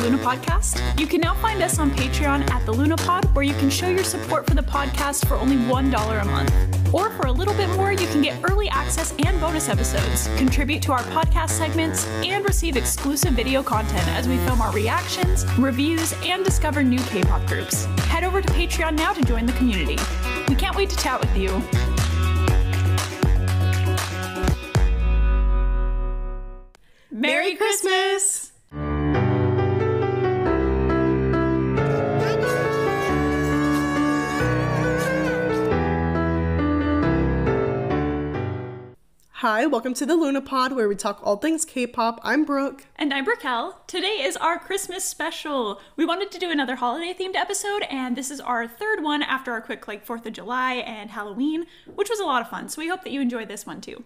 Luna Podcast? You can now find us on Patreon at the Luna Pod, where you can show your support for the podcast for only $1 a month. Or for a little bit more, you can get early access and bonus episodes, contribute to our podcast segments, and receive exclusive video content as we film our reactions, reviews, and discover new K-pop groups. Head over to Patreon now to join the community. We can't wait to chat with you. Merry Christmas! Hi, welcome to the Luna Pod, where we talk all things K-pop. I'm Brooke. And I'm Raquel. Today is our Christmas special. We wanted to do another holiday-themed episode, and this is our third one after our quick 4th of July and Halloween, which was a lot of fun, so we hope that you enjoyed this one too.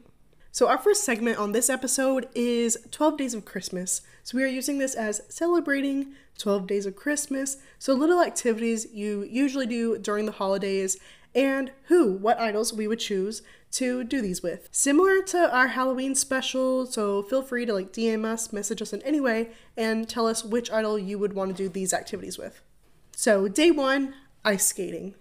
So our first segment on this episode is 12 Days of Christmas. So we are using this as celebrating 12 Days of Christmas, so little activities you usually do during the holidays, and what idols we would choose to do these with. Similar to our Halloween special, so feel free to DM us, message us in any way, and tell us which idol you would want to do these activities with. So day 1, ice skating.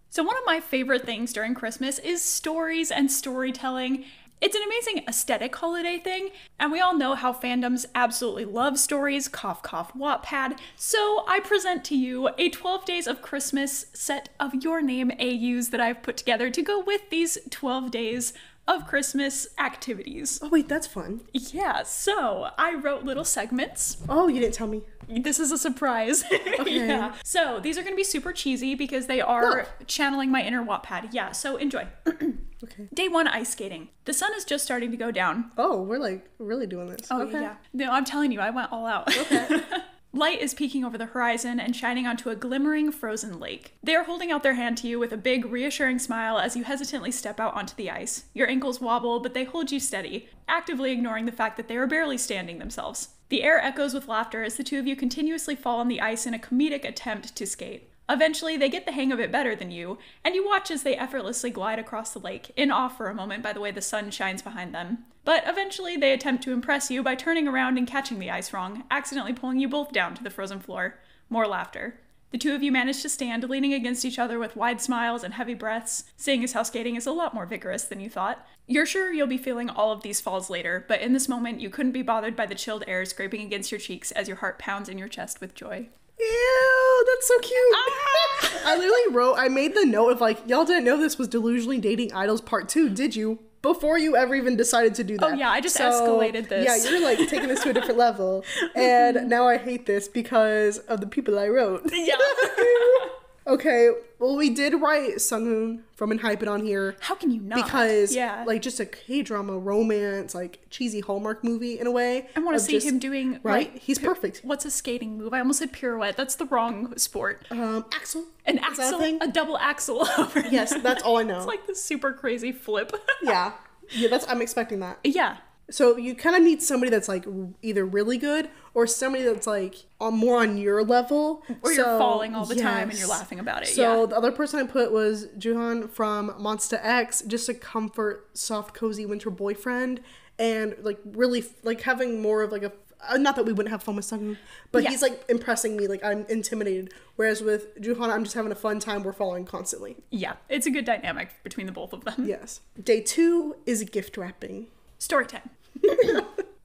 So one of my favorite things during Christmas is stories and storytelling. It's an amazing aesthetic holiday thing, and we all know how fandoms absolutely love stories, cough cough Wattpad, so I present to you a 12 Days of Christmas set of Your Name AUs that I've put together to go with these 12 Days of Christmas activities. Oh wait, that's fun. Yeah, so I wrote little segments. Oh, you didn't tell me. This is a surprise. Okay. Yeah. So these are going to be super cheesy because they are channeling my inner Wattpad. Yeah, so enjoy. Okay. Day 1, ice skating. The sun is just starting to go down. Oh, we're really doing this. Oh, okay. yeah. No, I'm telling you, I went all out. Okay. Light is peeking over the horizon and shining onto a glimmering frozen lake. They are holding out their hand to you with a big, reassuring smile as you hesitantly step out onto the ice. Your ankles wobble, but they hold you steady, actively ignoring the fact that they are barely standing themselves. The air echoes with laughter as the two of you continuously fall on the ice in a comedic attempt to skate. Eventually, they get the hang of it better than you, and you watch as they effortlessly glide across the lake, in awe for a moment by the way the sun shines behind them. But eventually, they attempt to impress you by turning around and catching the ice wrong, accidentally pulling you both down to the frozen floor. More laughter. The two of you manage to stand, leaning against each other with wide smiles and heavy breaths, seeing as how skating is a lot more vigorous than you thought. You're sure you'll be feeling all of these falls later, but in this moment, you couldn't be bothered by the chilled air scraping against your cheeks as your heart pounds in your chest with joy. Ew, that's so cute. I made the note of y'all didn't know this was Delusionally Dating Idols Part 2, did you? Before you ever even decided to do that. Oh yeah, I just escalated this. Yeah, you're taking this to a different level. And now I hate this because of the people I wrote. Yeah. Okay, well we did write Sunghoon from and Hype It on here. How can you not? Because just a K-drama, romance, cheesy Hallmark movie in a way. I want to see him doing He's perfect. What's a skating move? I almost said pirouette. That's the wrong sport. Axel. An axel, a double axel. Yes, that's all I know. It's like this super crazy flip. Yeah, I'm expecting that. Yeah. So you kind of need somebody that's either really good or somebody that's more on your level. Or you're falling all the time and you're laughing about it. So the other person I put was Joohan from Monsta X, just a comfort, soft, cozy winter boyfriend, and really having more of a not that we wouldn't have fun with Sunghoon, but he's impressing me. I'm intimidated. Whereas with Joohan, I'm just having a fun time. We're falling constantly. Yeah, it's a good dynamic between the both of them. Yes. Day 2 is gift wrapping. Story time.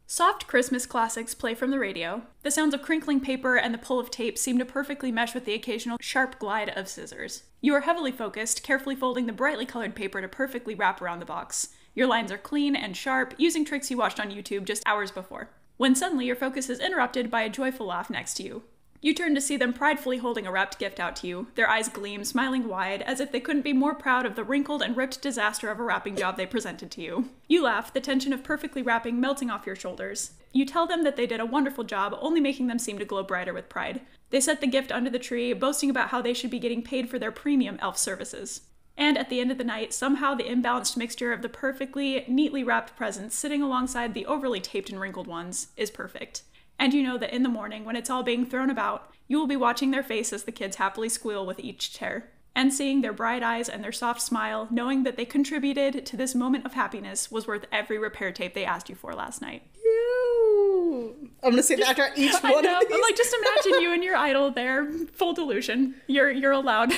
Soft Christmas classics play from the radio. The sounds of crinkling paper and the pull of tape seem to perfectly mesh with the occasional sharp glide of scissors. You are heavily focused, carefully folding the brightly colored paper to perfectly wrap around the box. Your lines are clean and sharp, using tricks you watched on YouTube just hours before. When suddenly your focus is interrupted by a joyful laugh next to you. You turn to see them pridefully holding a wrapped gift out to you, their eyes gleam, smiling wide, as if they couldn't be more proud of the wrinkled and ripped disaster of a wrapping job they presented to you. You laugh, the tension of perfectly wrapping melting off your shoulders. You tell them that they did a wonderful job, only making them seem to glow brighter with pride. They set the gift under the tree, boasting about how they should be getting paid for their premium elf services. And at the end of the night, somehow the imbalanced mixture of the perfectly, neatly wrapped presents sitting alongside the overly taped and wrinkled ones is perfect. And you know that in the morning, when it's all being thrown about, you will be watching their face as the kids happily squeal with each tear, and seeing their bright eyes and their soft smile, knowing that they contributed to this moment of happiness was worth every repair tape they asked you for last night. Ew. I'm gonna say that after each I one know. of these. I'm like, just imagine you and your idol there. Full delusion. You're allowed.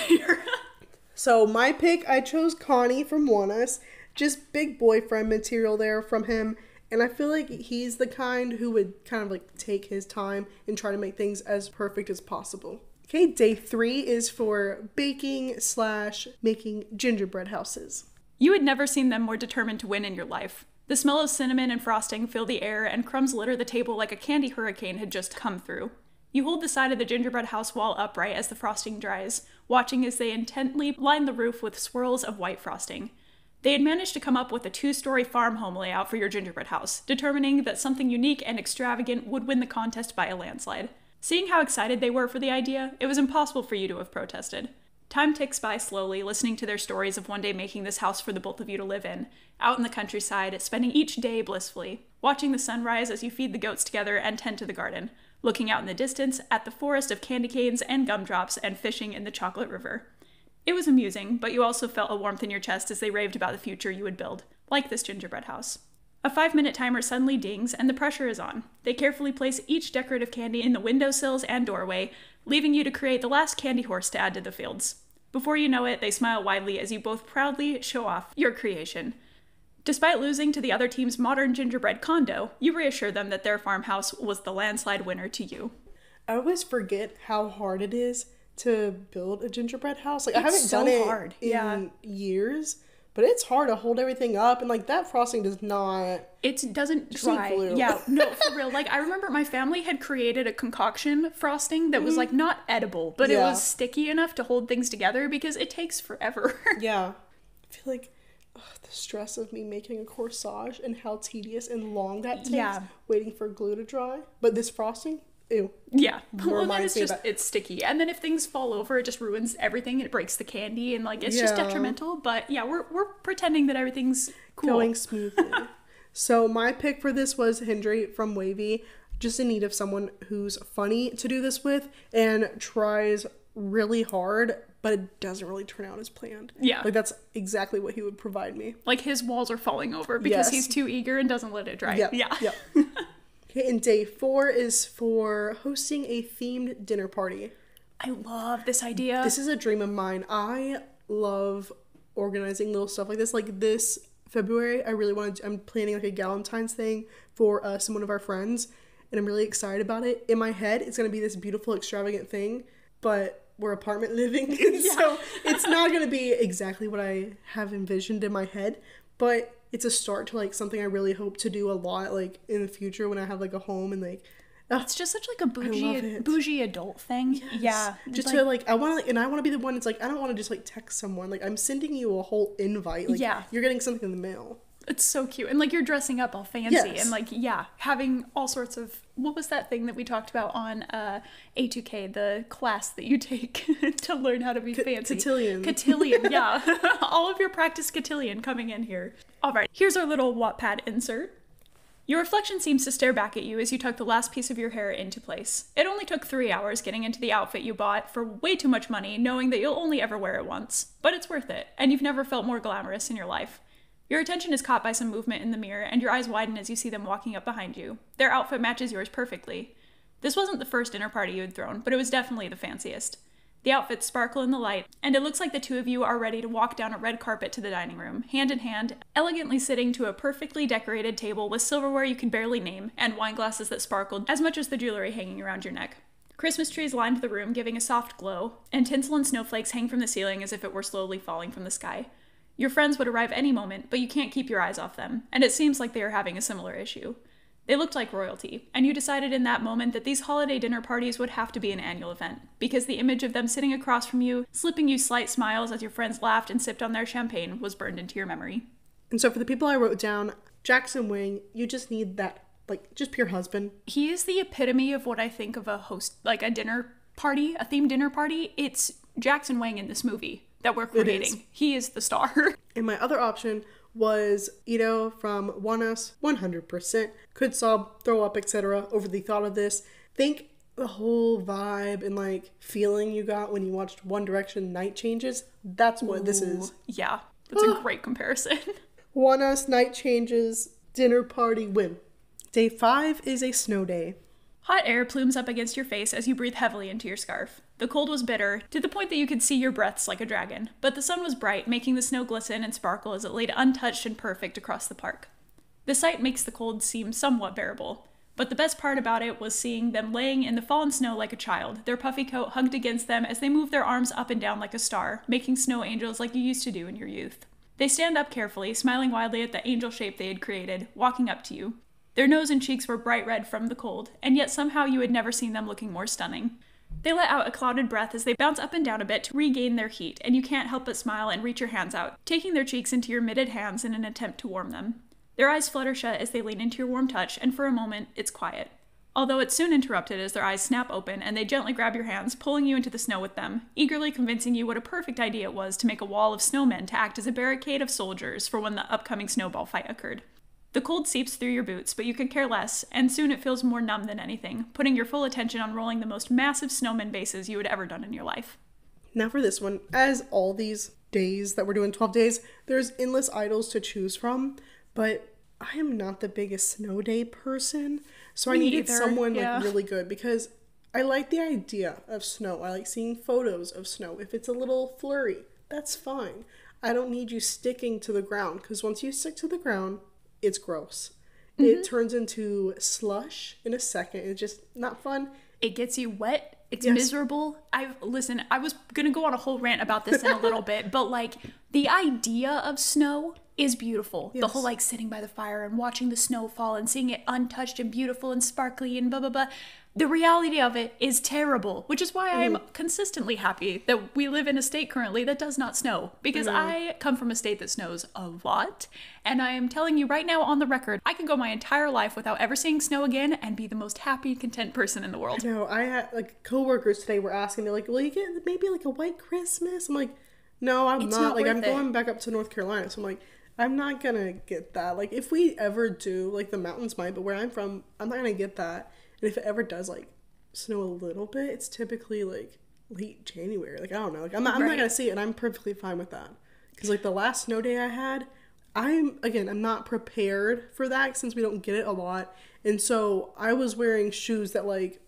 So my pick, I chose Connie from One Us. Just big boyfriend material there from him. And I feel like he's the kind who would kind of like take his time and try to make things as perfect as possible. Okay, day 3 is for baking/making gingerbread houses. You had never seen them more determined to win in your life. The smell of cinnamon and frosting fill the air, and crumbs litter the table like a candy hurricane had just come through. You hold the side of the gingerbread house wall upright as the frosting dries, watching as they intently line the roof with swirls of white frosting. They had managed to come up with a 2-story farm home layout for your gingerbread house, determining that something unique and extravagant would win the contest by a landslide. Seeing how excited they were for the idea, it was impossible for you to have protested. Time ticks by slowly, listening to their stories of one day making this house for the both of you to live in, out in the countryside, spending each day blissfully, watching the sunrise as you feed the goats together and tend to the garden, looking out in the distance at the forest of candy canes and gumdrops and fishing in the chocolate river. It was amusing, but you also felt a warmth in your chest as they raved about the future you would build, like this gingerbread house. A 5-minute timer suddenly dings, and the pressure is on. They carefully place each decorative candy in the windowsills and doorway, leaving you to create the last candy horse to add to the fields. Before you know it, they smile widely as you both proudly show off your creation. Despite losing to the other team's modern gingerbread condo, you reassure them that their farmhouse was the landslide winner to you. I always forget how hard it is to build a gingerbread house. Like, I haven't so done it hard. in years, but it's hard to hold everything up, and like that frosting does not. It doesn't Just like dry. glue. Yeah, no, for real. Like, I remember my family had created a concoction frosting that was like not edible, but it Yeah. was sticky enough to hold things together because it takes forever. Yeah, I feel like the stress of me making a corsage and how tedious and long that takes. Yeah. Waiting for glue to dry, but this frosting, ew. Yeah. Well, then Reminds it's me of just, that. it's sticky. And then if things fall over, it just ruins everything. It breaks the candy and like, it's just Yeah. detrimental. But yeah, we're pretending that everything's cool. Going smoothly. So my pick for this was Hendry from Wavy. Just in need of someone who's funny to do this with and tries really hard, but it doesn't really turn out as planned. Yeah. Like that's exactly what he would provide me. Like his walls are falling over because Yes. he's too eager and doesn't let it dry. Yep. Yeah. Yep. Okay, and day 4 is for hosting a themed dinner party. I love this idea. This is a dream of mine. I love organizing little stuff like this. Like this February, I'm planning like a Galentine's thing for us and one of our friends, and I'm really excited about it. In my head, it's going to be this beautiful, extravagant thing, but we're apartment living, so it's not going to be exactly what I have envisioned in my head, but it's a start to like something I really hope to do a lot like in the future when I have like a home and like It's just such like a love it. bougie adult thing. Yeah. just like, to like I want to and I want to be the one. It's like I don't want to just like text someone. Like I'm sending you a whole invite. Like Yeah. you're getting something in the mail. it's so cute. And like you're dressing up all fancy Yes. and like, yeah, having all sorts of, what was that thing that we talked about on A2K, the class that you take to learn how to be fancy? Cotillion. Cotillion, yeah. All of your practice cotillion coming in here. All right, here's our little Wattpad insert. Your reflection seems to stare back at you as you tuck the last piece of your hair into place. It only took 3 hours getting into the outfit you bought for way too much money, knowing that you'll only ever wear it once. But it's worth it, and you've never felt more glamorous in your life. Your attention is caught by some movement in the mirror, and your eyes widen as you see them walking up behind you. Their outfit matches yours perfectly. This wasn't the first dinner party you had thrown, but it was definitely the fanciest. The outfits sparkle in the light, and it looks like the two of you are ready to walk down a red carpet to the dining room, hand in hand, elegantly sitting to a perfectly decorated table with silverware you can barely name, and wine glasses that sparkled as much as the jewelry hanging around your neck. Christmas trees lined the room, giving a soft glow, and tinsel and snowflakes hang from the ceiling as if it were slowly falling from the sky. Your friends would arrive any moment, but you can't keep your eyes off them, and it seems like they are having a similar issue. They looked like royalty, and you decided in that moment that these holiday dinner parties would have to be an annual event, because the image of them sitting across from you, slipping you slight smiles as your friends laughed and sipped on their champagne, was burned into your memory. And so for the people I wrote down, Jackson Wang, you just need that, like, just pure husband. He is the epitome of what I think of a host, like a dinner party, a themed dinner party. It's Jackson Wang in this movie that we're creating. He is the star. And my other option was Ito from One Us, 100%. Could sob, throw up, etc. over the thought of this. Think the whole vibe and like feeling you got when you watched One Direction Night Changes. That's what this is. Yeah, that's a great comparison. One Us, Night Changes, dinner party, win. Day 5 is a snow day. Hot air plumes up against your face as you breathe heavily into your scarf. The cold was bitter, to the point that you could see your breaths like a dragon, but the sun was bright, making the snow glisten and sparkle as it laid untouched and perfect across the park. The sight makes the cold seem somewhat bearable, but the best part about it was seeing them laying in the fallen snow like a child, their puffy coat hugged against them as they moved their arms up and down like a star, making snow angels like you used to do in your youth. They stand up carefully, smiling wildly at the angel shape they had created, walking up to you. Their nose and cheeks were bright red from the cold, and yet somehow you had never seen them looking more stunning. They let out a clouded breath as they bounce up and down a bit to regain their heat, and you can't help but smile and reach your hands out, taking their cheeks into your mitted hands in an attempt to warm them. Their eyes flutter shut as they lean into your warm touch, and for a moment, it's quiet. Although it's soon interrupted as their eyes snap open and they gently grab your hands, pulling you into the snow with them, eagerly convincing you what a perfect idea it was to make a wall of snowmen to act as a barricade of soldiers for when the upcoming snowball fight occurred. The cold seeps through your boots, but you could care less, and soon it feels more numb than anything, putting your full attention on rolling the most massive snowman bases you had ever done in your life. Now for this one, as all these days that we're doing 12 days, there's endless idols to choose from, but I am not the biggest snow day person, so I needed someone like really good because I like the idea of snow. I like seeing photos of snow. If it's a little flurry, that's fine. I don't need you sticking to the ground because once you stick to the ground, it's gross. It turns into slush in a second. It's just not fun. It gets you wet. It's miserable. I was gonna go on a whole rant about this in a little bit, but like the idea of snow is beautiful. Yes. The whole like sitting by the fire and watching the snow fall and seeing it untouched and beautiful and sparkly and blah blah blah. The reality of it is terrible, which is why I'm consistently happy that we live in a state currently that does not snow. Because I come from a state that snows a lot, and I am telling you right now on the record, I could go my entire life without ever seeing snow again and be the most happy, content person in the world. No, I had like coworkers today were asking me like, will you get maybe like a white Christmas? I'm like, no, I'm not. Like I'm going back up to North Carolina, so I'm like, I'm not gonna get that. Like if we ever do, like the mountains might, but where I'm from, I'm not gonna get that. And if it ever does like snow a little bit, it's typically like late January. Like I don't know. Like I'm not gonna see it, and I'm perfectly fine with that. Because like the last snow day I had, I'm not prepared for that since we don't get it a lot, and so I was wearing shoes that like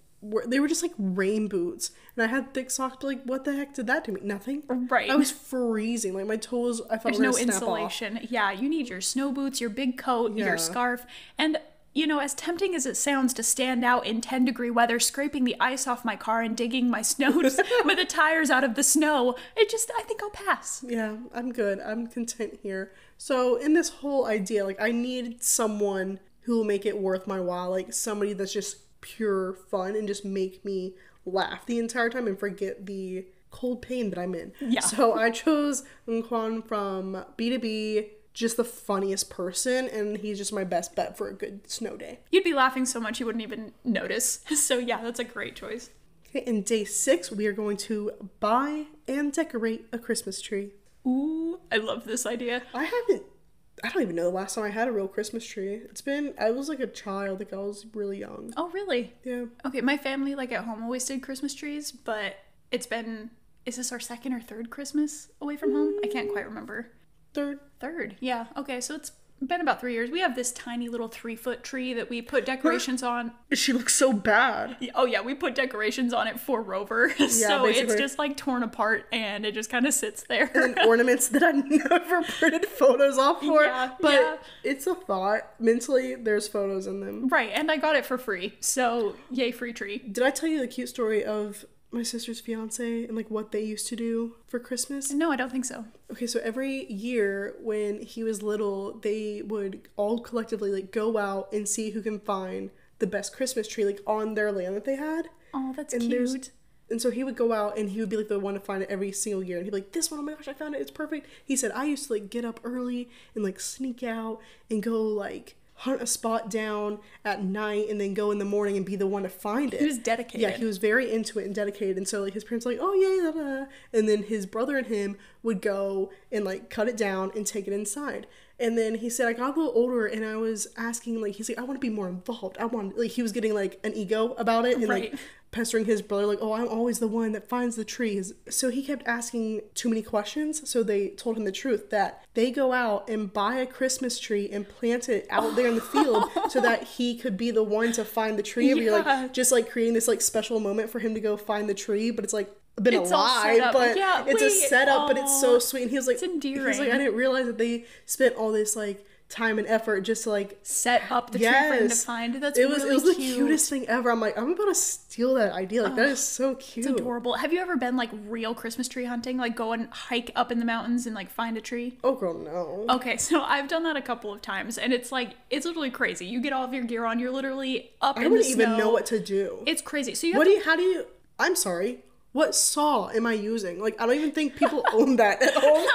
they were just like rain boots, and I had thick socks. But like, what the heck did that to me? Nothing. Right. I was freezing. Like my toes, I felt there's no insulation. Yeah, you need your snow boots, your big coat, your scarf, and. You know, as tempting as it sounds to stand out in 10-degree weather, scraping the ice off my car and digging my snow with the tires out of the snow, I think I'll pass. Yeah, I'm good. I'm content here. So in this whole idea, like I need someone who will make it worth my while, like somebody that's just pure fun and just make me laugh the entire time and forget the cold pain that I'm in. Yeah. So I chose Nkwan from B2B. Just the funniest person, and he's just my best bet for a good snow day. You'd be laughing so much you wouldn't even notice. So yeah, that's a great choice. Okay, in day 6, we are going to buy and decorate a Christmas tree. Ooh, I love this idea. I don't even know the last time I had a real Christmas tree. I was like a child, like I was really young. Oh, really? Yeah. Okay, my family, like at home, always did Christmas trees, but is this our second or third Christmas away from home? I can't quite remember. Third. Yeah. Okay. So it's been about 3 years. We have this tiny little 3-foot tree that we put decorations on. She looks so bad. Oh yeah. We put decorations on it for Rover. Yeah, so basically. It's just like torn apart and it just kind of sits there. And ornaments that I never printed photos off for. Yeah, but it's a thought. Mentally, there's photos in them. Right. And I got it for free. So yay, free tree. Did I tell you the cute story of my sister's fiance and like what they used to do for Christmas? No, I don't think so. Okay, so every year when he was little, they would all collectively like go out and see who can find the best Christmas tree like on their land that they had. Oh, that's cute. And so he would go out and he would be like the one to find it every single year. And he'd be like, this one, oh my gosh, I found it. It's perfect. He said, I used to like get up early and like sneak out and go like hunt a spot down at night and then go in the morning and be the one to find it. He was dedicated. Yeah, he was very into it and dedicated. And so like his parents were like, oh yay, da, da. And then his brother and him would go and like cut it down and take it inside. And then he said, I got a little older and I was asking, like, he's like, I want to be more involved. He was getting like an ego about it. And right. like, pestering his brother, like, oh, I'm always the one that finds the tree. So he kept asking too many questions, so they told him the truth, that they go out and buy a Christmas tree and plant it out there in the field so that he could be the one to find the tree every year, like, just, like, creating this, like, special moment for him to go find the tree, but it's, like, been a lie, but it's a setup, but it's so sweet. And he was like, it's endearing. He was like, I didn't realize that they spent all this, like, time and effort just to, like, set up the tree for him to find. It was the cutest thing ever. I'm like, I'm about to steal that idea. Like, that is so cute. It's adorable. Have you ever been, like, real Christmas tree hunting? Like, go and hike up in the mountains and, like, find a tree? Oh, girl, no. Okay, so I've done that a couple of times, and it's, like, it's literally crazy. You get all of your gear on, you're literally up in the snow. I wouldn't even know what to do. It's crazy. So how do you, I'm sorry, what saw am I using? Like, I don't even think people own that at home.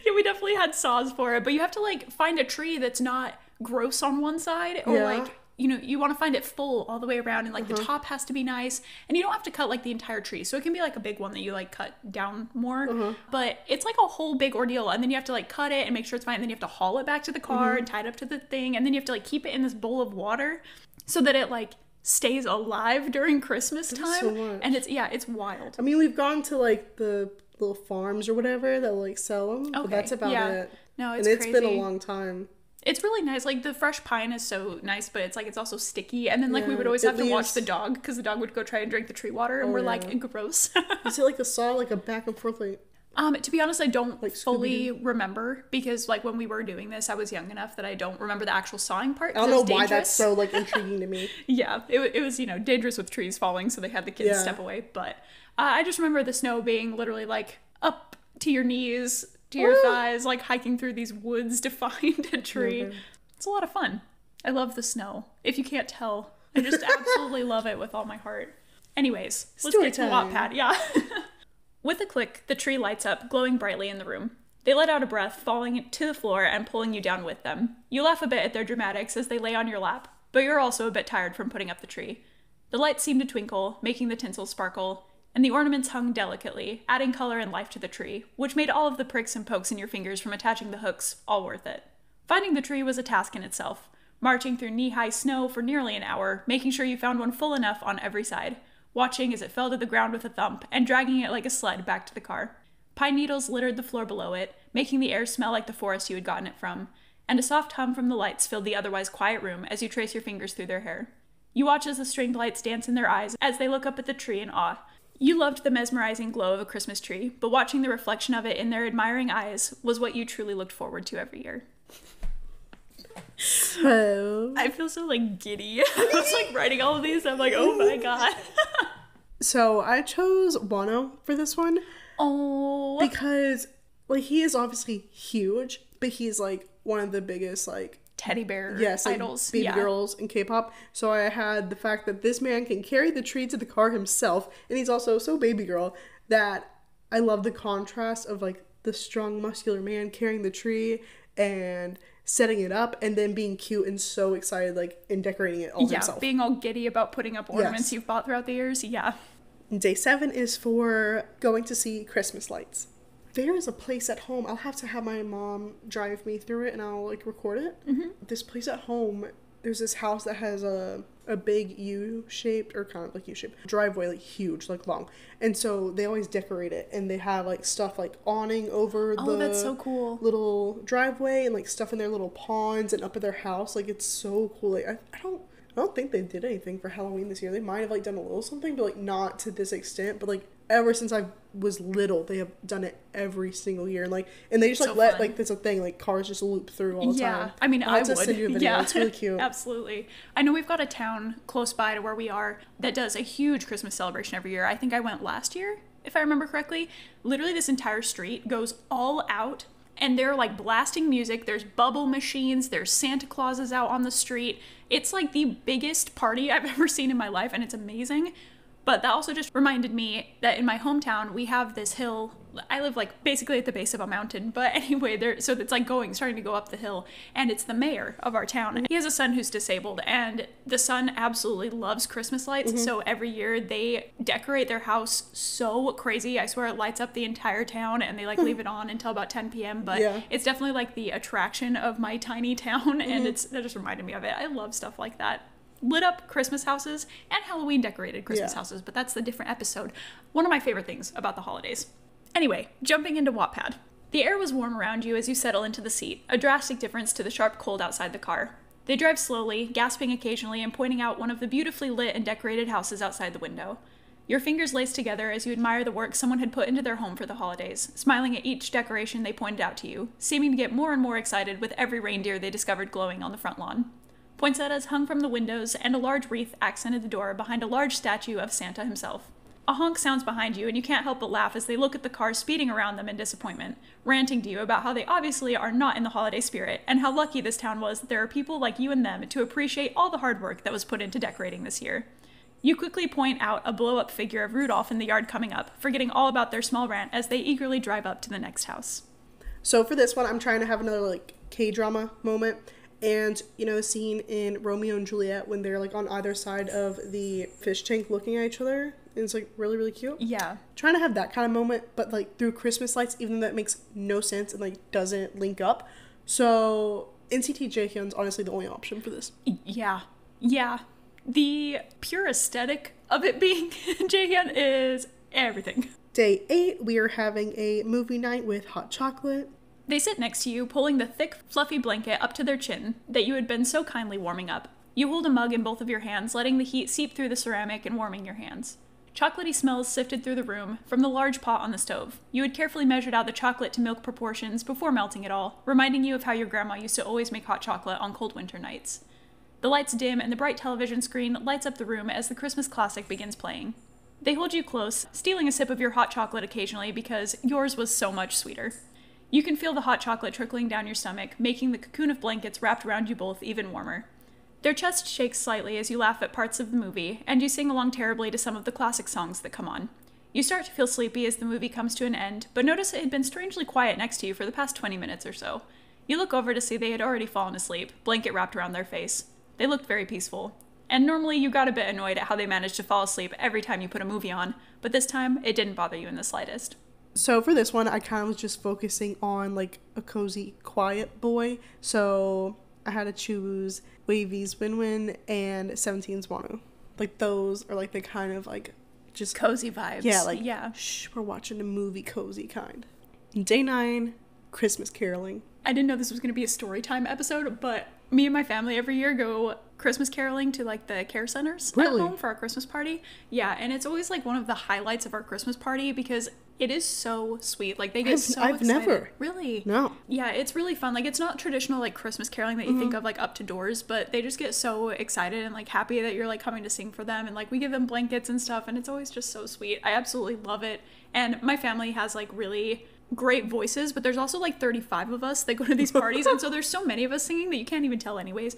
Yeah, we definitely had saws for it, but you have to, like, find a tree that's not gross on one side, or like, you know, you want to find it full all the way around, and, like, the top has to be nice, and you don't have to cut, like, the entire tree, so it can be, like, a big one that you, like, cut down more, but it's, like, a whole big ordeal, and then you have to, like, cut it and make sure it's fine, and then you have to haul it back to the car and tie it up to the thing, and then you have to, like, keep it in this bowl of water so that it, like, stays alive during Christmas time. So much. And it's wild. I mean, we've gone to, like, the little farms or whatever that, like, sell them, but that's about it. No, it's crazy. Been a long time. It's really nice. Like, the fresh pine is so nice, but it's, like, it's also sticky. And then, like, we would always have to watch the dog, because the dog would go try and drink the tree water, and we're like, gross. Is it, like, a saw, like, a back and forth, like... To be honest, I don't, like, fully remember, because, like, when we were doing this, I was young enough that I don't remember the actual sawing part. I don't know why that's so, like, intriguing to me. Yeah, it was, you know, dangerous with trees falling, so they had the kids step away. But I just remember the snow being literally, like, up to your knees, to your thighs, like, hiking through these woods to find a tree. Okay. It's a lot of fun. I love the snow. If you can't tell, I just absolutely love it with all my heart. Anyways, let's get to Wattpad. Yeah. With a click, the tree lights up, glowing brightly in the room. They let out a breath, falling to the floor and pulling you down with them. You laugh a bit at their dramatics as they lay on your lap, but you're also a bit tired from putting up the tree. The lights seem to twinkle, making the tinsel sparkle, and the ornaments hung delicately, adding color and life to the tree, which made all of the pricks and pokes in your fingers from attaching the hooks all worth it. Finding the tree was a task in itself, marching through knee-high snow for nearly an hour, making sure you found one full enough on every side, watching as it fell to the ground with a thump, and dragging it like a sled back to the car. Pine needles littered the floor below it, making the air smell like the forest you had gotten it from, and a soft hum from the lights filled the otherwise quiet room as you trace your fingers through their hair. You watch as the stringed lights dance in their eyes as they look up at the tree in awe. You loved the mesmerizing glow of a Christmas tree, but watching the reflection of it in their admiring eyes was what you truly looked forward to every year. So... I feel so, like, giddy. I was, like, writing all of these, and I'm like, oh my god. So, I chose Bono for this one. Oh. Because, like, he is obviously huge, but he's, like, one of the biggest, like... teddy bear idols. Baby girls in K-pop. So I had the fact that this man can carry the tree to the car himself, and he's also so baby girl that I love the contrast of, like, the strong, muscular man carrying the tree and setting it up, and then being cute and so excited, like, and decorating it all himself. Yeah, being all giddy about putting up ornaments you've bought throughout the years. Yeah. Day 7 is for going to see Christmas lights. There is a place at home. I'll have to have my mom drive me through it, and I'll, like, record it. Mm-hmm. This place at home, there's this house that has a big U-shaped, or kind of like U-shaped, driveway, like, huge, like, long. And so they always decorate it, and they have, like, stuff, like, awning over the that's so cool. Little driveway, and, like, stuff in their little ponds and up at their house. Like, it's so cool. Like, I don't think they did anything for Halloween this year. They might have, like, done a little something, but, like, not to this extent. But, like, ever since I was little, they have done it every single year. And they just, like, so let, like, that's a thing, like, cars just loop through all the time. Yeah, I mean, I would. Send you a video. Yeah. It's really cute. Absolutely. I know we've got a town close by to where we are that does a huge Christmas celebration every year. I think I went last year, if I remember correctly. Literally, this entire street goes all out, and they're, like, blasting music. There's bubble machines. There's Santa Clauses out on the street. It's, like, the biggest party I've ever seen in my life, and it's amazing. But that also just reminded me that in my hometown, we have this hill. I live, like, basically at the base of a mountain. But anyway, so it's, like, starting to go up the hill. And it's the mayor of our town. He has a son who's disabled. And the son absolutely loves Christmas lights. Mm-hmm. So every year they decorate their house so crazy. I swear it lights up the entire town. And they, like, leave it on until about 10 p.m. But it's definitely, like, the attraction of my tiny town. And that just reminded me of it. I love stuff like that. lit up Christmas houses and Halloween decorated Christmas houses, but that's the different episode. One of my favorite things about the holidays. Anyway, jumping into Wattpad. The air was warm around you as you settle into the seat, a drastic difference to the sharp cold outside the car. They drive slowly, gasping occasionally and pointing out one of the beautifully lit and decorated houses outside the window. Your fingers lace together as you admire the work someone had put into their home for the holidays, smiling at each decoration they pointed out to you, seeming to get more and more excited with every reindeer they discovered glowing on the front lawn. Poinsettias hung from the windows, and a large wreath accented the door behind a large statue of Santa himself. A honk sounds behind you, and you can't help but laugh as they look at the car speeding around them in disappointment, ranting to you about how they obviously are not in the holiday spirit, and how lucky this town was that there are people like you and them to appreciate all the hard work that was put into decorating this year. You quickly point out a blow-up figure of Rudolph in the yard coming up, forgetting all about their small rant as they eagerly drive up to the next house. So for this one, I'm trying to have another, K-drama moment. And, the scene in Romeo and Juliet when they're, on either side of the fish tank looking at each other. And it's, really, really cute. Yeah. Trying to have that kind of moment, but, through Christmas lights, even though that makes no sense and, doesn't link up. So, NCT Jaehyun's honestly the only option for this. Yeah. Yeah. The pure aesthetic of it being Jaehyun is everything. Day 8, we are having a movie night with hot chocolate. They sit next to you, pulling the thick, fluffy blanket up to their chin that you had been so kindly warming up. You hold a mug in both of your hands, letting the heat seep through the ceramic and warming your hands. Chocolatey smells sifted through the room from the large pot on the stove. You had carefully measured out the chocolate to milk proportions before melting it all, reminding you of how your grandma used to always make hot chocolate on cold winter nights. The lights dim and the bright television screen lights up the room as the Christmas classic begins playing. They hold you close, stealing a sip of your hot chocolate occasionally because yours was so much sweeter. You can feel the hot chocolate trickling down your stomach, making the cocoon of blankets wrapped around you both even warmer. Their chest shakes slightly as you laugh at parts of the movie, and you sing along terribly to some of the classic songs that come on. You start to feel sleepy as the movie comes to an end, but notice it had been strangely quiet next to you for the past 20 minutes or so. You look over to see they had already fallen asleep, blanket wrapped around their face. They looked very peaceful. And normally you got a bit annoyed at how they managed to fall asleep every time you put a movie on, but this time it didn't bother you in the slightest. So for this one, I kind of was just focusing on a cozy, quiet boy. So I had to choose Wavy's Win-Win and 17's Wanu. Those are the kind of just cozy vibes. Yeah, shh, we're watching a movie cozy kind. Day 9, Christmas caroling. I didn't know this was going to be a story time episode, but me and my family every year go Christmas caroling to the care centers at home for our Christmas party. Yeah, and it's always one of the highlights of our Christmas party because it is so sweet. They get so I've excited. Never. Really? No. Yeah, it's really fun. It's not traditional Christmas caroling that you think of up to doors, but they just get so excited and happy that you're coming to sing for them, and we give them blankets and stuff, and it's always just so sweet. I absolutely love it. And my family has really great voices, but there's also 35 of us that go to these parties, and so there's so many of us singing that you can't even tell anyways.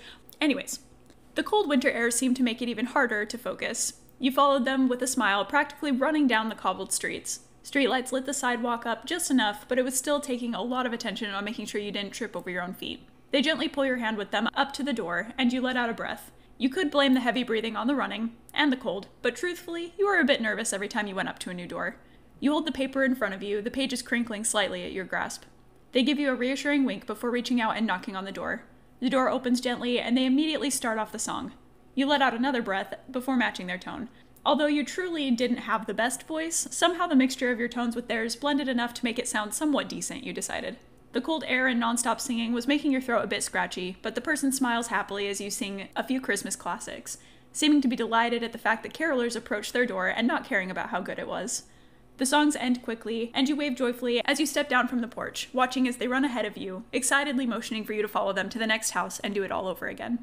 The cold winter air seemed to make it even harder to focus. You followed them with a smile, practically running down the cobbled streets. Streetlights lit the sidewalk up just enough, but it was still taking a lot of attention on making sure you didn't trip over your own feet. They gently pull your hand with them up to the door, and you let out a breath. You could blame the heavy breathing on the running, and the cold, but truthfully, you were a bit nervous every time you went up to a new door. You hold the paper in front of you, the pages crinkling slightly at your grasp. They give you a reassuring wink before reaching out and knocking on the door. The door opens gently, and they immediately start off the song. You let out another breath before matching their tone. Although you truly didn't have the best voice, somehow the mixture of your tones with theirs blended enough to make it sound somewhat decent, you decided. The cold air and nonstop singing was making your throat a bit scratchy, but the person smiles happily as you sing a few Christmas classics, seeming to be delighted at the fact that carolers approached their door and not caring about how good it was. The songs end quickly, and you wave joyfully as you step down from the porch, watching as they run ahead of you, excitedly motioning for you to follow them to the next house and do it all over again.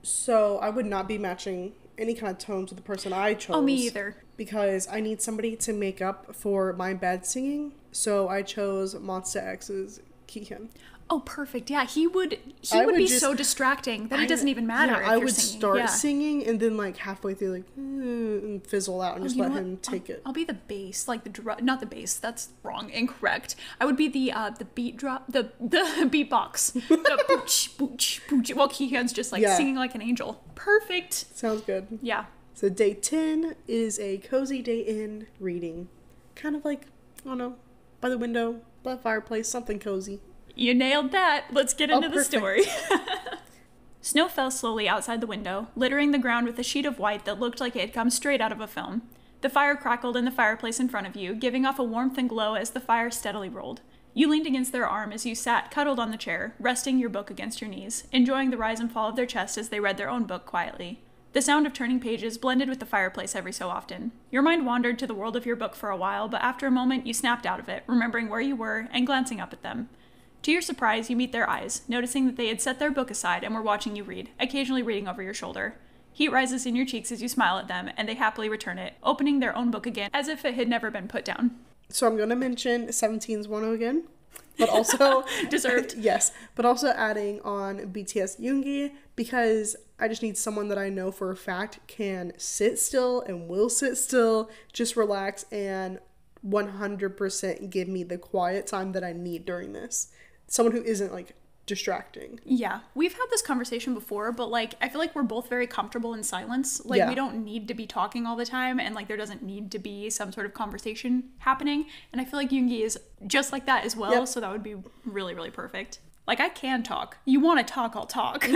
So I would not be matching any kind of tones with the person I chose. Oh, me either. Because I need somebody to make up for my bad singing. So I chose Monsta X's Kihyun. Oh, perfect. Yeah, he would be so distracting that it doesn't even matter if I you're would singing. start singing and then halfway through and fizzle out and just let him take it. I'll be the bass, not the bass. That's wrong, incorrect. I would be the beat drop, the beatbox, the booch booch booch. While Kihyun's just singing like an angel. Perfect. Sounds good. Yeah. So day 10 is a cozy day in reading, kind of I don't know, by the window, by the fireplace, something cozy. You nailed that. Let's get into the story. Snow fell slowly outside the window, littering the ground with a sheet of white that looked like it had come straight out of a film. The fire crackled in the fireplace in front of you, giving off a warmth and glow as the fire steadily rolled. You leaned against their arm as you sat cuddled on the chair, resting your book against your knees, enjoying the rise and fall of their chest as they read their own book quietly. The sound of turning pages blended with the fireplace every so often. Your mind wandered to the world of your book for a while, but after a moment you snapped out of it, remembering where you were and glancing up at them. To your surprise, you meet their eyes, noticing that they had set their book aside and were watching you read, occasionally reading over your shoulder. Heat rises in your cheeks as you smile at them, and they happily return it, opening their own book again as if it had never been put down. So I'm going to mention 17's Wano again, but also... Deserved. Yes, but also adding on BTS Yoongi, because I just need someone that I know for a fact can sit still and will sit still, just relax, and 100% give me the quiet time that I need during this. Someone who isn't, like, distracting. Yeah. We've had this conversation before, but, like, I feel like we're both very comfortable in silence. Like, Yeah. we don't need to be talking all the time, and, like, there doesn't need to be some sort of conversation happening. And I feel like Yoongi is just like that as well, Yep. so that would be really, really perfect. Like, I can talk. You want to talk, I'll talk.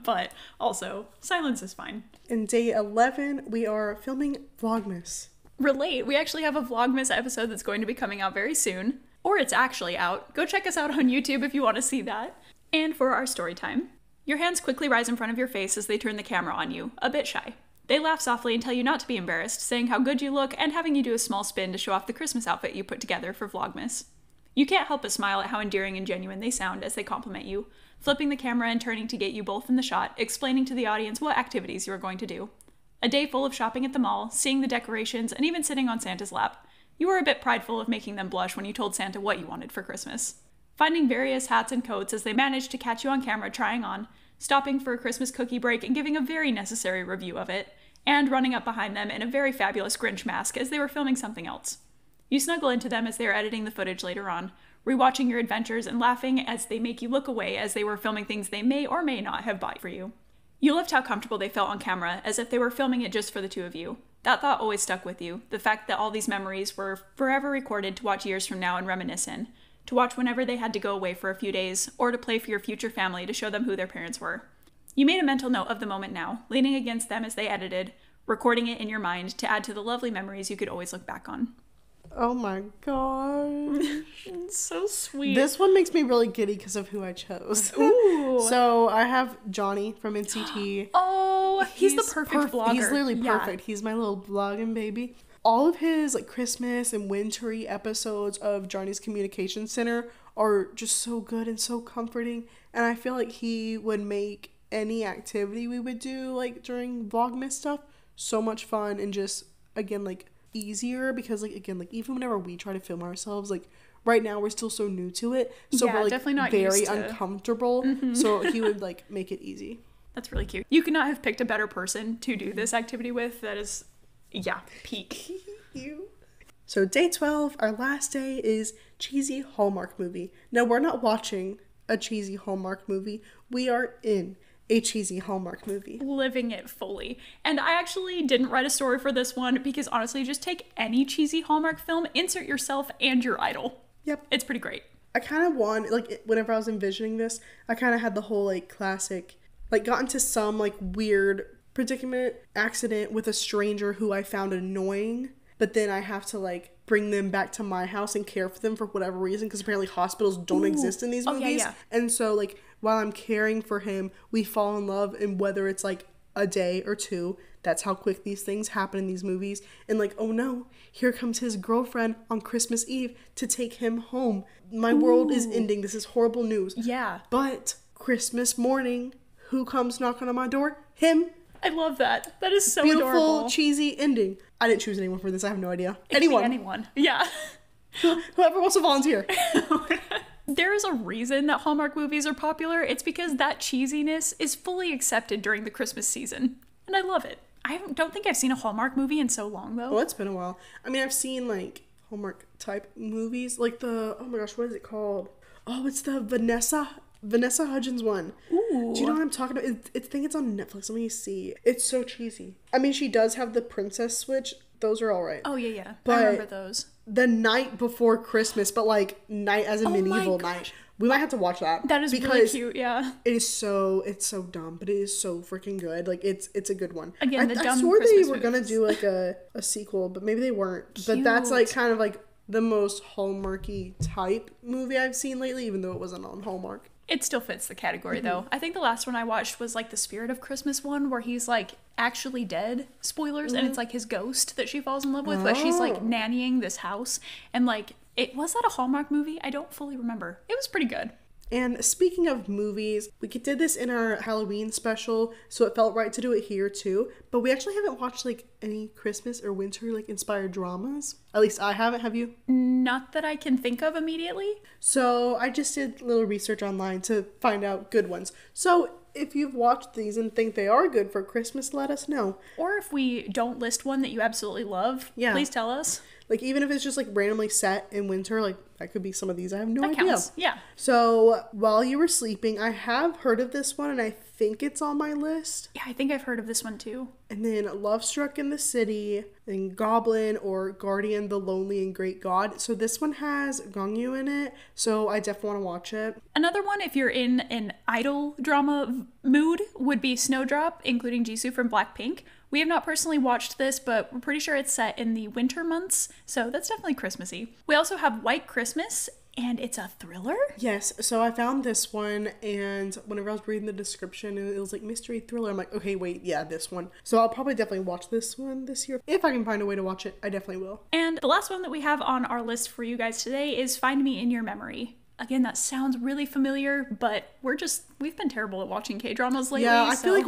But also, silence is fine. In day 11, we are filming Vlogmas. Relate. We actually have a Vlogmas episode that's going to be coming out very soon. Or it's actually out. Go check us out on YouTube if you want to see that. And for our story time, your hands quickly rise in front of your face as they turn the camera on you, a bit shy. They laugh softly and tell you not to be embarrassed, saying how good you look and having you do a small spin to show off the Christmas outfit you put together for Vlogmas. You can't help but smile at how endearing and genuine they sound as they compliment you, flipping the camera and turning to get you both in the shot, explaining to the audience what activities you are going to do. A day full of shopping at the mall, seeing the decorations, and even sitting on Santa's lap. You were a bit prideful of making them blush when you told Santa what you wanted for Christmas. Finding various hats and coats as they managed to catch you on camera trying on, stopping for a Christmas cookie break and giving a very necessary review of it, and running up behind them in a very fabulous Grinch mask as they were filming something else. You snuggle into them as they are editing the footage later on, rewatching your adventures and laughing as they make you look away as they were filming things they may or may not have bought for you. You loved how comfortable they felt on camera, as if they were filming it just for the two of you. That thought always stuck with you, the fact that all these memories were forever recorded to watch years from now and reminisce in, to watch whenever they had to go away for a few days, or to play for your future family to show them who their parents were. You made a mental note of the moment now, leaning against them as they edited, recording it in your mind to add to the lovely memories you could always look back on. Oh my gosh. It's so sweet. This one makes me really giddy because of who I chose. Ooh. So I have Johnny from NCT. Oh, he's the perfect vlogger. He's literally Yeah. perfect. He's my little vlogging baby. All of his like Christmas and wintry episodes of Johnny's Communication Center are just so good and so comforting. And I feel like he would make any activity we would do like during Vlogmas stuff so much fun and just again like easier because like again like even whenever we try to film ourselves like right now we're still so new to it, so Yeah, we're like definitely not very used to- uncomfortable. So he would like make it easy. That's really cute. You could not have picked a better person to do this activity with. That is, yeah, peak. So day 12, our last day, is cheesy Hallmark movie. Now we're not watching a cheesy Hallmark movie, we are in a cheesy Hallmark movie. Living it fully. And I actually didn't write a story for this one because honestly, just take any cheesy Hallmark film, insert yourself and your idol. Yep. It's pretty great. I kind of want, like, whenever I was envisioning this, I kind of had the whole, like, classic, like, got into some, like, weird predicament, accident with a stranger who I found annoying, but then I have to, like, bring them back to my house and care for them for whatever reason, because apparently hospitals don't exist in these Oh, movies. yeah. And so, like, while I'm caring for him, we fall in love, and whether it's, like, a day or two, that's how quick these things happen in these movies. And, like, oh no, here comes his girlfriend on Christmas Eve to take him home. My world is ending. This is horrible news. Yeah. But Christmas morning, who comes knocking on my door? Him. I love that. That is so Beautiful, adorable. cheesy ending. I didn't choose anyone for this. I have no idea. It could be Anyone. anyone. Yeah. Whoever wants to volunteer. There is a reason that Hallmark movies are popular. It's because that cheesiness is fully accepted during the Christmas season. And I love it. I don't think I've seen a Hallmark movie in so long, though. Well, it's been a while. I mean, I've seen, like, Hallmark type movies. Like the, oh my gosh, what is it called? Oh, it's the Vanessa Hudgens one. Ooh. Do you know what I'm talking about? I think it's on Netflix. Let me see. It's so cheesy. I mean, she does have the princess switch. Those are all right. Oh, yeah. But I remember those. The night before Christmas, but like night as a Oh my medieval gosh. night. We might have to watch that. That is really cute, yeah. It's so dumb, but it is so freaking good. Like, it's a good one. Again, the dumb I swore Christmas they were going to do, like, a sequel, but maybe they weren't. Cute. But that's, like, kind of, like, the most Hallmarky type movie I've seen lately, even though it wasn't on Hallmark. It still fits the category, though. I think the last one I watched was, like, the Spirit of Christmas one, where he's, like, actually dead. Spoilers. And it's, like, his ghost that she falls in love with, but she's, like, nannying this house. And, like, was that a Hallmark movie? I don't fully remember. It was pretty good. And speaking of movies, we did this in our Halloween special, so it felt right to do it here too. But we actually haven't watched like any Christmas or winter like inspired dramas. At least I haven't. Have you? Not that I can think of immediately. So I just did a little research online to find out good ones. So if you've watched these and think they are good for Christmas, let us know. Or if we don't list one that you absolutely love, please tell us. Like, even if it's just, like, randomly set in winter, like, that could be some of these. I have no idea. Counts. Yeah. So, while you were sleeping, I have heard of this one, and I think it's on my list. Yeah, I think I've heard of this one, too. And then Love Struck in the City, and Goblin or Guardian, the Lonely and Great God. So, this one has Gongyu in it, so I definitely want to watch it. Another one, if you're in an idol drama mood, would be Snowdrop, including Jisoo from Blackpink. We have not personally watched this, but we're pretty sure it's set in the winter months, so that's definitely Christmassy. We also have White Christmas, and it's a thriller? Yes, so I found this one, and whenever I was reading the description, it was like mystery thriller. I'm like, okay, wait, yeah, this one. So I'll probably definitely watch this one this year. If I can find a way to watch it, I definitely will. And the last one that we have on our list for you guys today is Find Me in Your Memory. Again, that sounds really familiar, but we've been terrible at watching K-dramas lately. Yeah, I feel like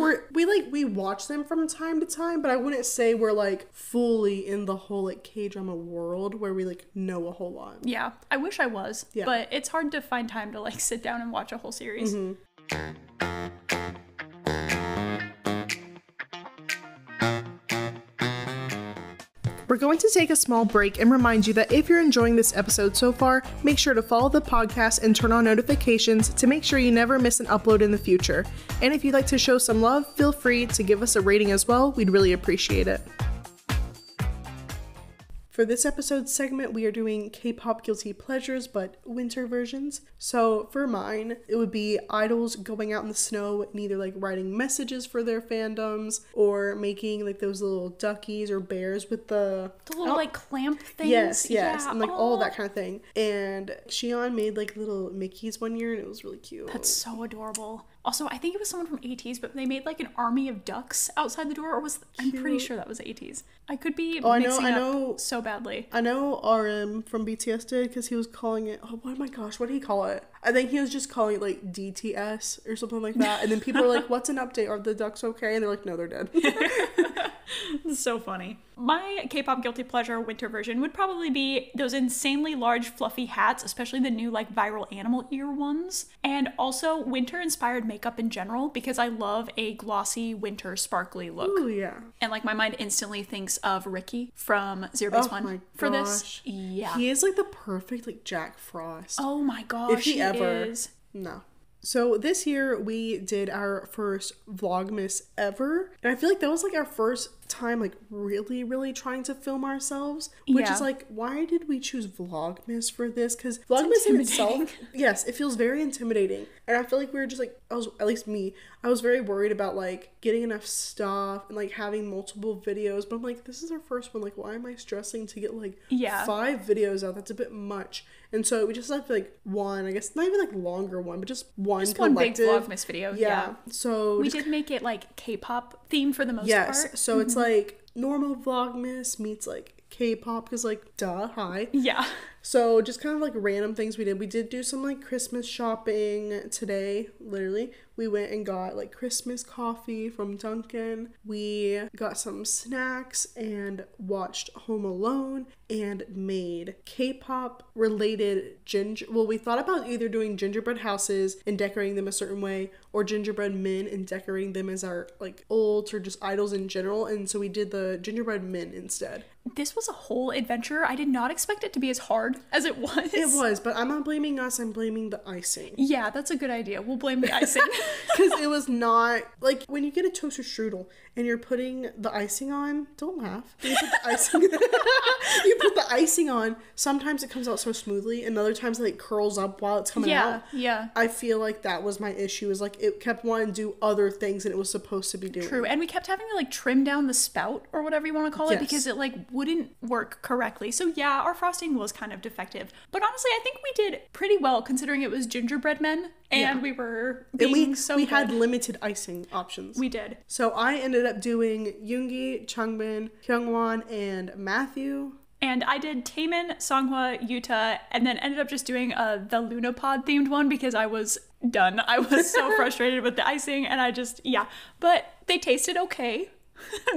we watch them from time to time, but I wouldn't say we're like fully in the whole like K-drama world where we like know a whole lot. Yeah, I wish I was, but it's hard to find time to like sit down and watch a whole series. We're going to take a small break and remind you that if you're enjoying this episode so far, make sure to follow the podcast and turn on notifications to make sure you never miss an upload in the future. And if you'd like to show some love, feel free to give us a rating as well. We'd really appreciate it. For this episode segment, we are doing K-pop guilty pleasures, but winter versions. So for mine, it would be idols going out in the snow and either like writing messages for their fandoms or making like those little duckies or bears with the little like clamp things. Yes, and like all that kind of thing. And Xion made like little Mickeys one year, and it was really cute. That's so adorable. Also, I think it was someone from ATEEZ, but they made like an army of ducks outside the door, or I'm pretty sure that was ATEEZ. I could be mixing up so badly. I know RM from BTS did, because he was calling it, oh my gosh, what did he call it? I think he was just calling it like DTS or something like that. And then people were like, what's an update? Are the ducks okay? And they're like, no, they're dead. So funny. My K-pop guilty pleasure winter version would probably be those insanely large fluffy hats, especially the new like viral animal ear ones, and also winter inspired makeup in general, because I love a glossy winter sparkly look. Ooh, yeah. And like my mind instantly thinks of Ricky from Zero Base One for this. Yeah. He is like the perfect like Jack Frost. Oh my gosh. If he ever is. No. So this year we did our first Vlogmas ever, and I feel like that was like our first time like really trying to film ourselves, which is like, why did we choose Vlogmas for this? Because Vlogmas in itself, yes, it feels very intimidating, and I feel like we were just like, at least me, I was very worried about like getting enough stuff and like having multiple videos, but I'm like, this is our first one, like why am I stressing to get like 5 videos out? That's a bit much. And so we just have like one, I guess not even like longer one, but just one big Vlogmas video. Yeah. So we did make it like K-pop themed for the most part. Yes. So it's like normal Vlogmas meets like K-pop, because like duh, hi. Yeah. So just kind of like random things we did. We did do some like Christmas shopping today, literally. We went and got like Christmas coffee from Dunkin'. We got some snacks and watched Home Alone and made K-pop related we thought about either doing gingerbread houses and decorating them a certain way, or gingerbread men and decorating them as our like olds or just idols in general. And so we did the gingerbread men instead. This was a whole adventure. I did not expect it to be as hard hard as it was. It was, but I'm not blaming us, I'm blaming the icing. Yeah, that's a good idea. We'll blame the icing. Because it was not, like, when you get a toaster strudel and you're putting the icing on, don't laugh. You put the icing, you put the icing on, sometimes it comes out so smoothly, and other times it, like, curls up while it's coming out. Yeah. I feel like that was my issue, is, like, it kept wanting to do other things than it was supposed to be doing. True, and we kept having to, like, trim down the spout, or whatever you want to call it, because it, like, wouldn't work correctly. So yeah, our frosting was kind of defective. But honestly, I think we did pretty well, considering it was gingerbread men, and we were being we had limited icing options. We did. So I ended up doing Yoongi, Changbin, Kyungwon, and Matthew. And I did Taemin, Songhwa, Yuta, and then ended up just doing the Lunapod themed one because I was done. I was so frustrated with the icing, and I just, But they tasted okay.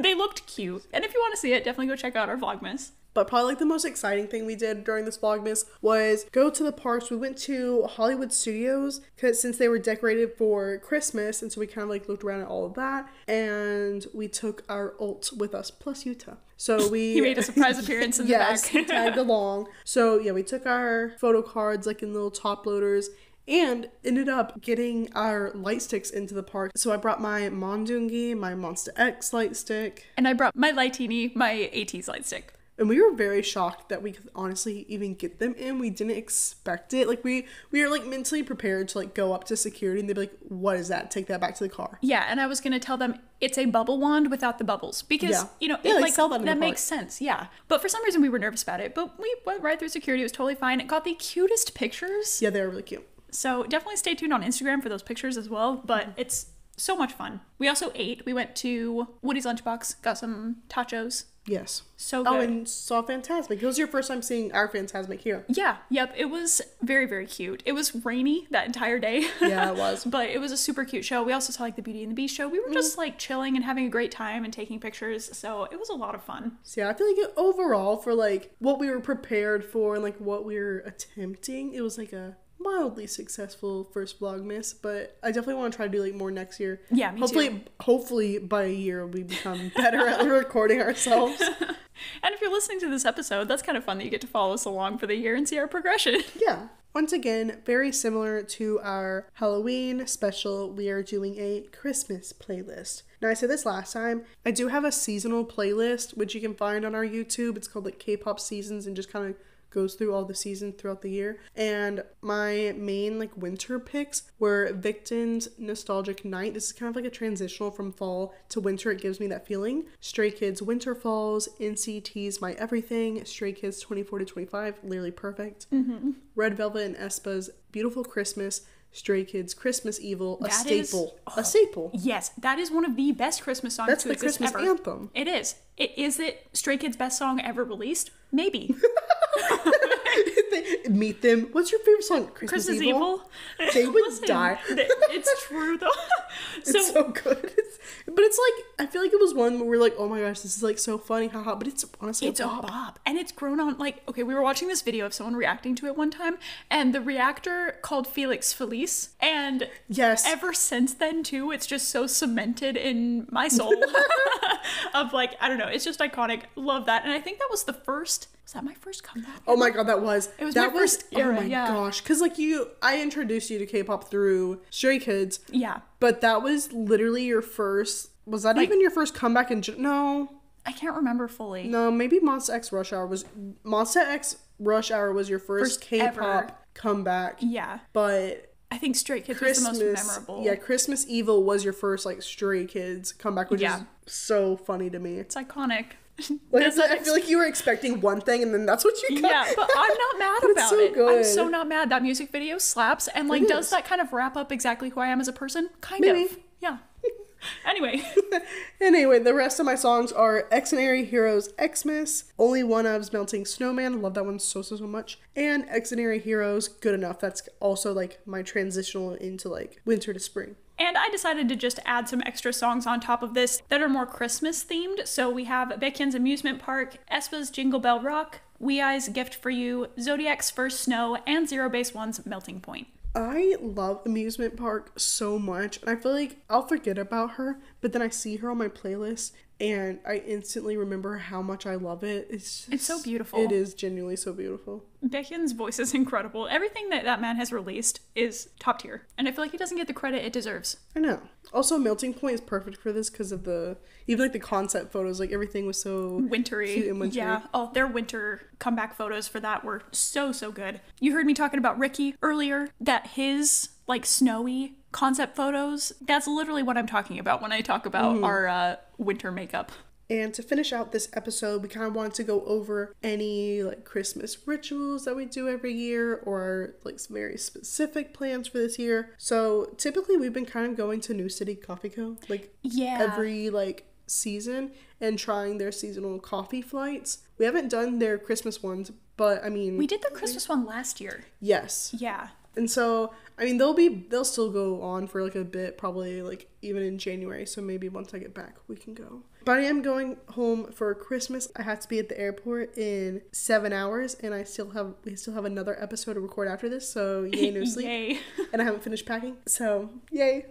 They looked cute. And if you want to see it, definitely go check out our Vlogmas. But probably like the most exciting thing we did during this Vlogmas was go to the parks. We went to Hollywood Studios since they were decorated for Christmas, and so we kind of like looked around at all of that, and we took our ult with us plus Yuta. So he made a surprise appearance in the back. Yes, he tagged along. So yeah, we took our photo cards like in little top loaders and ended up getting our light sticks into the park. So I brought my Mondungi, my Monster X light stick. And I brought my Lightini, my ATEEZ light stick. And we were very shocked that we could honestly even get them in. We didn't expect it. Like we were like mentally prepared to like go up to security and they'd be like, what is that? Take that back to the car. Yeah, and I was gonna tell them it's a bubble wand without the bubbles. Because, you know, it, like sell that in that the makes sense, yeah. But for some reason we were nervous about it. But we went right through security, it was totally fine. It got the cutest pictures. Yeah, they were really cute. So definitely stay tuned on Instagram for those pictures as well. But it's so much fun. We also ate. We went to Woody's Lunchbox, got some tachos. Yes. So good. Oh, and saw Fantasmic. It was your first time seeing our Fantasmic here. Yeah. Yep. It was very, very cute. It was rainy that entire day. Yeah, it was. But it was a super cute show. We also saw like the Beauty and the Beast show. We were just like chilling and having a great time and taking pictures. So it was a lot of fun. So yeah, I feel like overall for like what we were prepared for and like what we were attempting, it was like a mildly successful first Vlogmas, but I definitely want to try to do like more next year. Yeah, me too. Hopefully by a year we become better at recording ourselves. And if you're listening to this episode, that's kind of fun that you get to follow us along for the year and see our progression. Yeah. Once again, very similar to our Halloween special, we are doing a Christmas playlist. Now, I said this last time, I do have a seasonal playlist, which you can find on our YouTube. It's called like Kpop Seasons and just kind of goes through all the seasons throughout the year. And my main like winter picks were Victon's Nostalgic Night. This is kind of like a transitional from fall to winter. It gives me that feeling. Stray Kids Winter Falls, NCT's My Everything, Stray Kids 24 to 25, literally perfect. Red Velvet and Aespa's Beautiful Christmas, Stray Kids Christmas Evil, a staple. A staple. Yes, that is one of the best Christmas songs That's to the exist Christmas ever. anthem. It is. Is it Stray Kids' best song ever released? Maybe. Meet them. What's your favorite song? Christmas Evil? They would die. It's true though. It's so good. But it's like, I feel like it was one where we're like, oh my gosh, this is like so funny, haha. But it's honestly a bop. And it's grown on, like, okay, we were watching this video of someone reacting to it one time, and the reactor called Felix Felice. And yes, ever since then too, it's just so cemented in my soul of like, I don't know, it's just iconic. Love that. And I think that was the first. Was that my first comeback? Oh my god, that was. It was my first era, oh my gosh. Because like I introduced you to K-pop through Stray Kids. Yeah. But that was literally your first, was that like, even your first comeback no. I can't remember fully. No, maybe Monster X Rush Hour was your first K-pop ever. comeback. Yeah. But I think Stray Kids was the most memorable. Yeah, Christmas Evil was your first like Stray Kids comeback, which is so funny to me. It's iconic. Like I said, I feel like you were expecting one thing and then that's what you got. Yeah, but I'm not mad about so it. Good. I'm so not mad. That music video slaps and like does that kind of wrap up exactly who I am as a person? Kind of. Yeah. Anyway, the rest of my songs are Exonary Heroes Xmas, Only One Of's Melting Snowman, love that one so much, and Exonary Heroes Good Enough. That's also like my transitional into like winter to spring. And I decided to just add some extra songs on top of this that are more Christmas themed. So we have Baekhyun's Amusement Park, Aespa's Jingle Bell Rock, Weeye's Gift for You, Zodiac's First Snow, and Zero Base One's Melting Point. I love Amusement Park so much, and I feel like I'll forget about her, but then I see her on my playlist, and I instantly remember how much I love it. It's so beautiful. It is genuinely so beautiful. Baekhyun's voice is incredible. Everything that man has released is top tier, and I feel like he doesn't get the credit it deserves. I know. Also, Melting Point is perfect for this because of even like the concept photos, like everything was so wintry. Cute and wintry. Yeah. Oh, their winter comeback photos for that were so good. You heard me talking about Ricky earlier, that his like snowy concept photos, that's literally what I'm talking about when I talk about our winter makeup. And to finish out this episode, we kind of wanted to go over any like Christmas rituals that we do every year, or like some very specific plans for this year. So typically we've been kind of going to New City Coffee Co. like every like season and trying their seasonal coffee flights. We haven't done their Christmas ones, but I mean, we did the Christmas one last year. Yes. Yeah. And so, I mean, they'll still go on for like a bit, probably like even in January. So maybe once I get back, we can go. But I am going home for Christmas. I have to be at the airport in 7 hours, and we still have another episode to record after this. So yay, no sleep. Yay. And I haven't finished packing. So yay.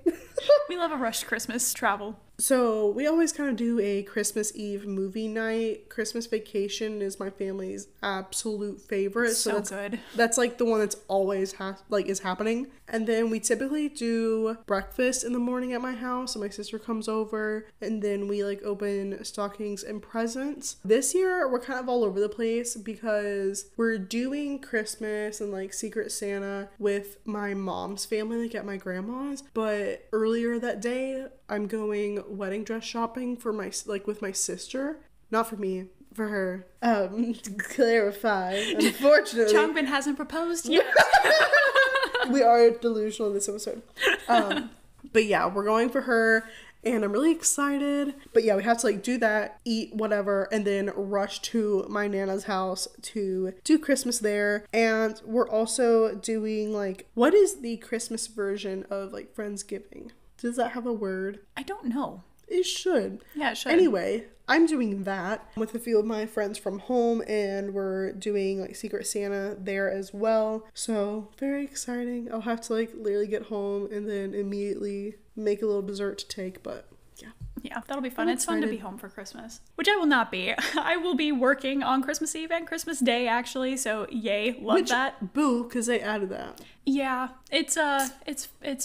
We love a rushed Christmas travel. So we always kind of do a Christmas Eve movie night. Christmas Vacation is my family's absolute favorite. So that's good. That's like the one that's always is happening. And then we typically do breakfast in the morning at my house, and my sister comes over, and then we like open stockings and presents. This year we're kind of all over the place because we're doing Christmas and like Secret Santa with my mom's family, like at my grandma's. But earlier that day, I'm going wedding dress shopping for with my sister. Not for me, for her. To clarify, unfortunately. Changbin hasn't proposed yet. We are delusional in this episode. But yeah, we're going for her, and I'm really excited. But yeah, we have to like do that, eat whatever, and then rush to my Nana's house to do Christmas there. And we're also doing like, what is the Christmas version of like Friendsgiving? Does that have a word? I don't know. It should. Yeah, it should. Anyway, I'm doing that with a few of my friends from home, and we're doing like Secret Santa there as well. So very exciting. I'll have to like literally get home and then immediately make a little dessert to take, but yeah. Yeah, that'll be fun. It's fun to be home for Christmas, which I will not be. I will be working on Christmas Eve and Christmas Day, actually. So yay, love that. Boo, because they added that. Yeah, it's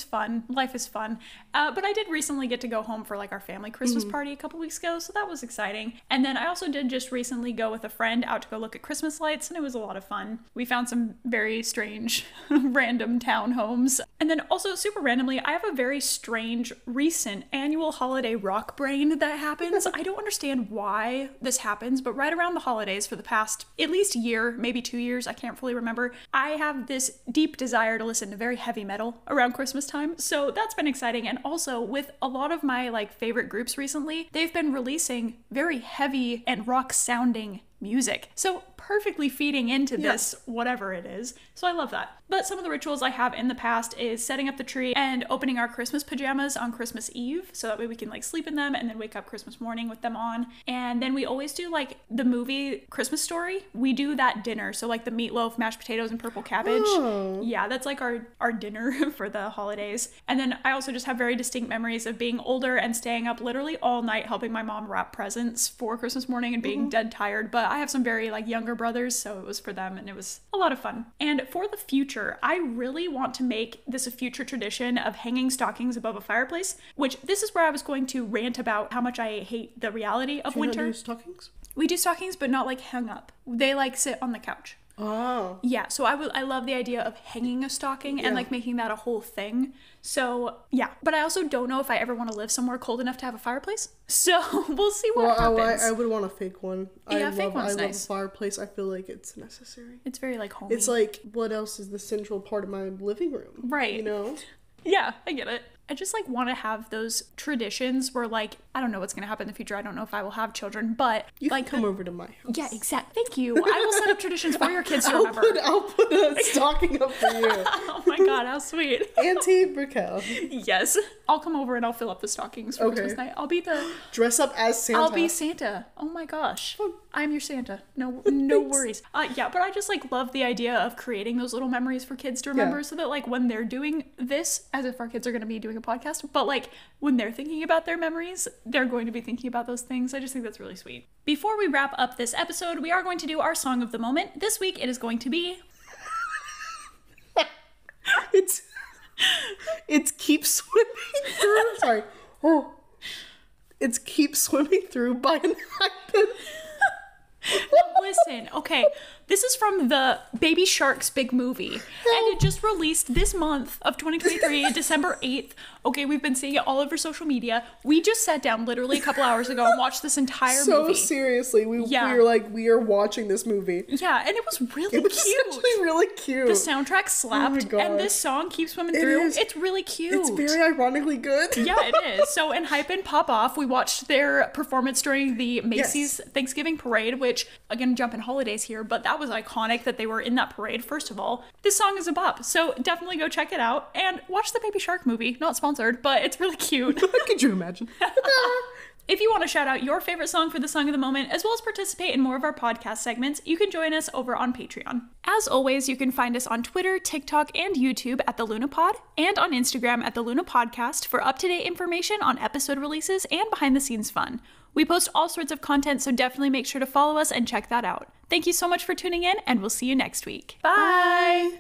fun. Life is fun. But I did recently get to go home for like our family Christmas party a couple weeks ago, so that was exciting. And then I also did just recently go with a friend out to go look at Christmas lights, and it was a lot of fun. We found some very strange random townhomes. And then also super randomly, I have a very strange recent annual holiday rock brain that happens. I don't understand why this happens, but right around the holidays for the past at least year, maybe 2 years, I can't fully remember, I have this deep desire to listen to very heavy metal around Christmas time. So that's been exciting. And also with a lot of my like favorite groups recently, they've been releasing very heavy and rock sounding music. So perfectly feeding into this, whatever it is. So I love that. But some of the rituals I have in the past is setting up the tree and opening our Christmas pajamas on Christmas Eve. So that way we can like sleep in them and then wake up Christmas morning with them on. And then we always do like the movie Christmas Story. We do that dinner. So like the meatloaf, mashed potatoes, and purple cabbage. Oh. Yeah, that's like our dinner for the holidays. And then I also just have very distinct memories of being older and staying up literally all night helping my mom wrap presents for Christmas morning and being dead tired. But I have some very like younger brothers, so it was for them and it was a lot of fun. And for the future, I really want to make this a future tradition of hanging stockings above a fireplace, which this is where I was going to rant about how much I hate the reality of winter. Do you do stockings? We do stockings, but not like hung up. They like sit on the couch. Oh. Yeah, so I love the idea of hanging a stocking and like making that a whole thing. So yeah, but I also don't know if I ever want to live somewhere cold enough to have a fireplace. So we'll see what happens. I would want a fake one. Yeah, fake one's nice. I love a fireplace. I feel like it's necessary. It's very like homey. It's like, what else is the central part of my living room? Right. You know? Yeah, I get it. I just like want to have those traditions where like, I don't know what's going to happen in the future. I don't know if I will have children, but you like can come over to my house. Yeah, exactly. Thank you. I will set up traditions for your kids to remember. I'll put a stocking up for you. Oh my God, how sweet. Auntie Brickell. Yes. I'll come over and I'll fill up the stockings for Christmas night. I'll be the... Dress up as Santa. I'll be Santa. Oh my gosh. I'm your Santa. No worries. Yeah, but I just like love the idea of creating those little memories for kids to remember so that like when they're doing this, as if our kids are going to be doing a podcast, but like when they're thinking about their memories, they're going to be thinking about those things. I just think that's really sweet. Before we wrap up this episode, we are going to do our song of the moment. This week it is going to be it's Keep Swimming Through. Sorry. Oh. It's Keep Swimming Through by an Hypen. Listen, okay, this is from the Baby Shark's big movie, and it just released this month of 2023, December 8th. Okay, we've been seeing it all over social media. We just sat down literally a couple hours ago and watched this entire movie. So seriously, we were like, we are watching this movie. Yeah, and it was really cute. Actually really cute. The soundtrack slapped, Oh my gosh. and this song Keep Swimming Through. It's really cute. It's very ironically good. Yeah, it is. So in Hype and Pop Off, we watched their performance during the Macy's Thanksgiving Parade, which, again, jumping holidays here, but that was iconic that they were in that parade, first of all. This song is a bop, so definitely go check it out and watch the Baby Shark movie. Not sponsored, but it's really cute. Could you imagine? If you want to shout out your favorite song for the song of the moment, as well as participate in more of our podcast segments, you can join us over on Patreon. As always, you can find us on Twitter, TikTok, and YouTube at The Lunapod, and on Instagram at The Luna Podcast for up-to-date information on episode releases and behind-the-scenes fun. We post all sorts of content, so definitely make sure to follow us and check that out. Thank you so much for tuning in, and we'll see you next week. Bye!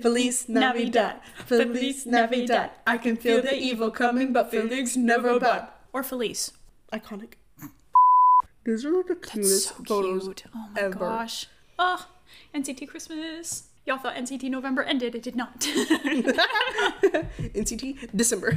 Feliz Navidad, Feliz Navidad. I can feel the evil coming, but Felix never bad. Or Feliz. Iconic. These are the cutest photos Oh my ever. gosh. Oh, NCT Christmas. Y'all thought NCT November ended. It did not. NCT December.